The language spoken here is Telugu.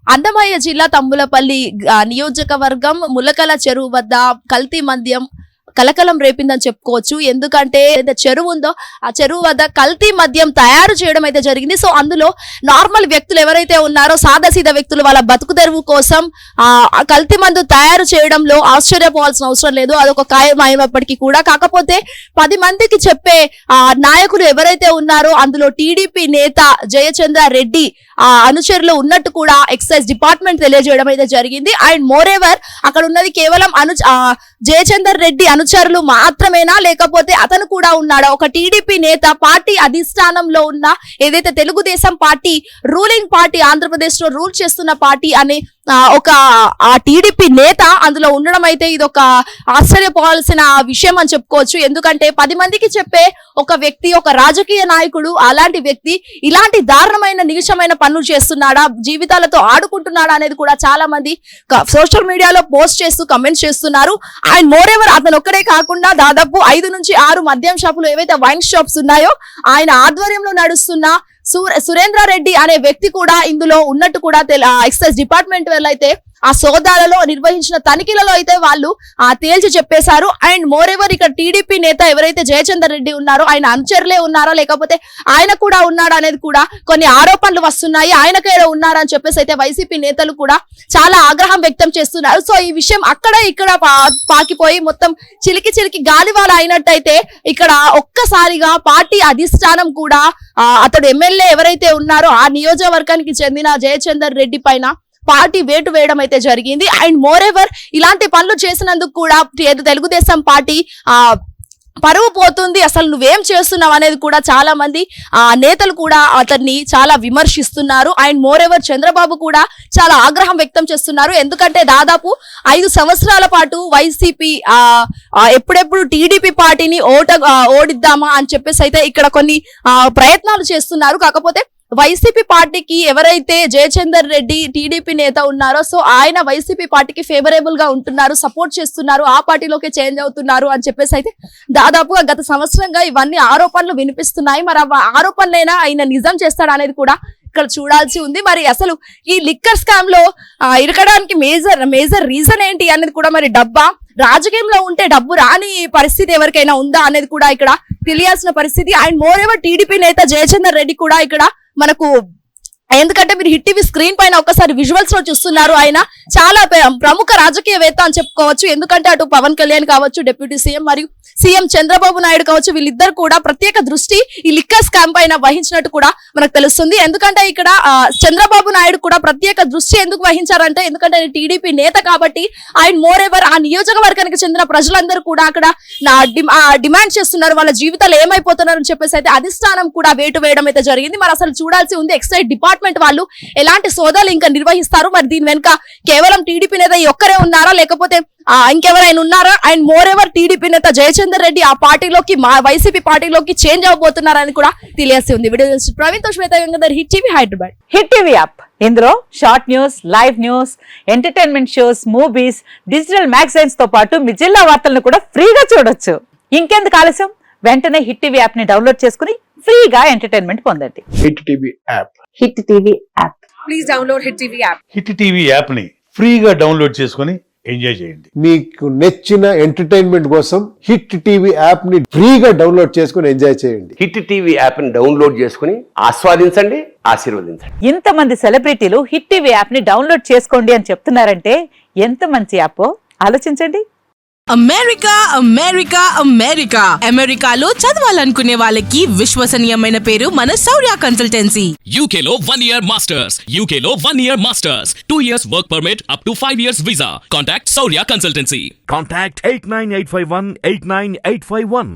అన్నమయ్య జిల్లా తంబులపల్లి నియోజకవర్గం ములకల చెరువు వద్ద కల్తీ మద్యం కలకలం రేపిందని చెప్పుకోవచ్చు. ఎందుకంటే చెరువు ఉందో ఆ చెరువు వద్ద కల్తీ మద్యం తయారు చేయడం అయితే జరిగింది. సో అందులో నార్మల్ వ్యక్తులు ఎవరైతే ఉన్నారో సాదాసీదా వ్యక్తులు వాళ్ళ బతుకు తెరువు కోసం ఆ కల్తీ మందు తయారు చేయడంలో ఆశ్చర్యపోవాల్సిన అవసరం లేదు. అదొక ఖాయమైనప్పటికీ కూడా, కాకపోతే 10 మందికి చెప్పే నాయకులు ఎవరైతే ఉన్నారో అందులో టీడీపీ నేత జయచంద్ర రెడ్డి అనుచరులు ఉన్నట్టు కూడా ఎక్సైజ్ డిపార్ట్మెంట్ తెలియజేయడం అయితే జరిగింది. అండ్ మోరేవర్ అక్కడ ఉన్నది కేవలం జయచందర్ రెడ్డి అనుచరులు మాత్రమేనా, లేకపోతే అతను కూడా ఉన్నాడా? ఒక టీడీపీ నేత పార్టీ అధిష్టానంలో ఉన్న ఏదైతే Telugu Desam party ruling party, Andhra Pradesh లో రూల్ చేస్తున్న పార్టీ అనే ఒక టీడీపీ నేత అందులో ఉండడం అయితే ఇది ఒక ఆశ్చర్యపోవాల్సిన విషయం అని చెప్పుకోవచ్చు. ఎందుకంటే 10 మందికి చెప్పే ఒక వ్యక్తి, ఒక రాజకీయ నాయకుడు, అలాంటి వ్యక్తి ఇలాంటి దారుణమైన నీచమైన పనులు చేస్తున్నాడా, జీవితాలతో ఆడుకుంటున్నాడా అనేది కూడా చాలా మంది సోషల్ మీడియాలో పోస్ట్ చేస్తూ కమెంట్స్ చేస్తున్నారు. అండ్ మోరేవర్ అతను ఒక్కడే కాకుండా దాదాపు 5 నుంచి 6 మద్యం షాపులు ఏవైతే వైన్ షాప్స్ ఉన్నాయో ఆయన ఆధ్వర్యంలో నడుస్తున్న సురేంద్ర రెడ్డి అనే వ్యక్తి కూడా ఇందులో ఉన్నట్టు కూడా ఎక్సైజ్ డిపార్ట్మెంట్ అయితే ఆ సోదాలలో నిర్వహించిన తనిఖీలలో అయితే వాళ్ళు తేల్చి చెప్పేశారు. అండ్ మోరేవర్ ఇక్కడ టీడీపీ నేత ఎవరైతే జయచందర్ రెడ్డి ఉన్నారో ఆయన అనుచరులే ఉన్నారో లేకపోతే ఆయన కూడా ఉన్నాడా అనేది కూడా కొన్ని ఆరోపణలు వస్తున్నాయి. ఆయనకే ఉన్నారా అని చెప్పేసి అయితే వైసీపీ నేతలు కూడా చాలా ఆగ్రహం వ్యక్తం చేస్తున్నారు. సో ఈ విషయం అక్కడ ఇక్కడ పాకిపోయి మొత్తం చిలికి గాలివాల అయినట్టయితే ఇక్కడ ఒక్కసారిగా పార్టీ అధిష్టానం కూడా అతడు ఎమ్మెల్యే ఎవరైతే ఉన్నారో ఆ నియోజకవర్గానికి చెందిన జయచందర్ రెడ్డి పైన పార్టీ వేటు వేయడం అయితే జరిగింది. అండ్ మోరేవర్ ఇలాంటి పనులు చేసినందుకు కూడా తెలుగుదేశం పార్టీ పరువు పోతుంది, అసలు నువ్వేం చేస్తున్నావు అనేది కూడా చాలా మంది నేతలు కూడా అతన్ని చాలా విమర్శిస్తున్నారు. అండ్ మోరేవర్ చంద్రబాబు కూడా చాలా ఆగ్రహం వ్యక్తం చేస్తున్నారు. ఎందుకంటే దాదాపు 5 సంవత్సరాల పాటు వైసీపీ ఎప్పుడెప్పుడు టీడీపీ పార్టీని ఓడిద్దామా అని చెప్పేసి అయితే ఇక్కడ కొన్ని ప్రయత్నాలు చేస్తున్నారు. కాకపోతే వైసీపీ పార్టీకి ఎవరైతే జయచందర్ రెడ్డి టీడీపీ నేత ఉన్నారో సో ఆయన వైసీపీ పార్టీకి ఫేవరబుల్ గా ఉంటున్నారు, సపోర్ట్ చేస్తున్నారు, ఆ పార్టీలోకి చేంజ్ అవుతున్నారు అని చెప్పేసి అయితే దాదాపుగా గత సంవత్సరంగా ఇవన్నీ ఆరోపణలు వినిపిస్తున్నాయి. మరి ఆరోపణలైనా ఆయన నిజం చేస్తాడు అనేది కూడా ఇక్కడ చూడాల్సి ఉంది. మరి అసలు ఈ లిక్కర్ స్కామ్ లో ఇరకడానికి మేజర్ రీజన్ ఏంటి అనేది కూడా, మరి డబ్బా రాజకీయంలో ఉంటే డబ్బు రాని పరిస్థితి ఎవరికైనా ఉందా అనేది కూడా ఇక్కడ తెలియాల్సిన పరిస్థితి. అండ్ మోరేవర్ టీడీపీ నేత జయచందర్ రెడ్డి కూడా ఇక్కడ మనకు, ఎందుకంటే మీరు హిట్ టీవీ స్క్రీన్ పైన ఒకసారి విజువల్స్ లో చూస్తున్నారు, ఆయన చాలా ప్రముఖ రాజకీయవేత్త అని చెప్పుకోవచ్చు. ఎందుకంటే అటు పవన్ కళ్యాణ్ కావచ్చు, డిప్యూటీ సీఎం మరియు సీఎం చంద్రబాబు నాయుడు కావచ్చు, వీళ్ళిద్దరు కూడా ప్రత్యేక దృష్టి ఈ లిక్కర్ స్కామ్ పైన వహించినట్టు కూడా మనకు తెలుస్తుంది. ఎందుకంటే ఇక్కడ చంద్రబాబు నాయుడు కూడా ప్రత్యేక దృష్టి ఎందుకు వహించారంటే, ఎందుకంటే టీడీపీ నేత కాబట్టి. అండ్ మోరేవర్ ఆ నియోజకవర్గానికి చెందిన ప్రజలందరూ కూడా అక్కడ డిమాండ్ చేస్తున్నారు, వాళ్ళ జీవితాలు ఏమైపోతున్నారు అని చెప్పేసి అయితే అధిష్టానం కూడా వేటు వేయడం అయితే జరిగింది. మరి అసలు చూడాల్సి ఉంది ఎక్సైజ్ డిపార్ట్మెంట్ వాళ్ళు ఎలాంటి సోదాలు ఇంకా నిర్వహిస్తారు, మరి దీని వెనుక కేవలం టీడీపీ నేత ఒక్కరే ఉన్నారా లేకపోతే ఇంకెవరైనా ఉన్నారా? అండ్ మోరేవర్ టీడీపీ నేత జయచందర్ రెడ్డి ఆ పార్టీలోకి వైసీపీ పార్టీలోకి చేంజ్ అవబోతున్నారని కూడా తెలియాల్సి ఉంది. వీడియో ప్రవీణ్ తో Shweta Gangadhar, hit TV Hyderabad. Hit TV app, ఇందులో short news, live news, entertainment shows, movies, digital magazines తో పాటు మీ జిల్లా వార్తలను కూడా ఫ్రీగా చూడొచ్చు. ఇంకెందుకు ఆలస్యం, వెంటనే హిట్ టీవీ యాప్ ని డౌన్లోడ్ చేసుకుని ఫ్రీగా ఎంటర్టైన్మెంట్ పొందండి. Hit TV app. Hit TV app. Please download hit TV app. Hit TV app ని ఫ్రీగా డౌన్లోడ్ చేసుకుని ఎంజాయ్ చేయండి. మీకు నచ్చిన ఎంటర్టైన్మెంట్ కోసం హిట్ టీవీ యాప్ ని ఫ్రీగా డౌన్లోడ్ చేసుకుని ఎంజాయ్ చేయండి. హిట్ టీవీ యాప్ ని డౌన్లోడ్ చేసుకుని ఆస్వాదించండి, ఆశీర్వదించండి. ఇంతమంది సెలబ్రిటీలు హిట్ టీవీ యాప్ ని డౌన్లోడ్ చేసుకోండి అని చెప్తున్నారంటే ఎంత మంచి యాప్ ఆలోచించండి. అమెరికా అమెరికాలో చదవాలనుకునే వాళ్ళకి విశ్వసనీయమైన పేరు మన శౌర్య కన్సల్టెన్సీ. UK లో 1 year masters, UK లో 1 year masters, 2 years work permit up to 5 years visa. Contact Saurya Consultancy. Contact 89851 89851.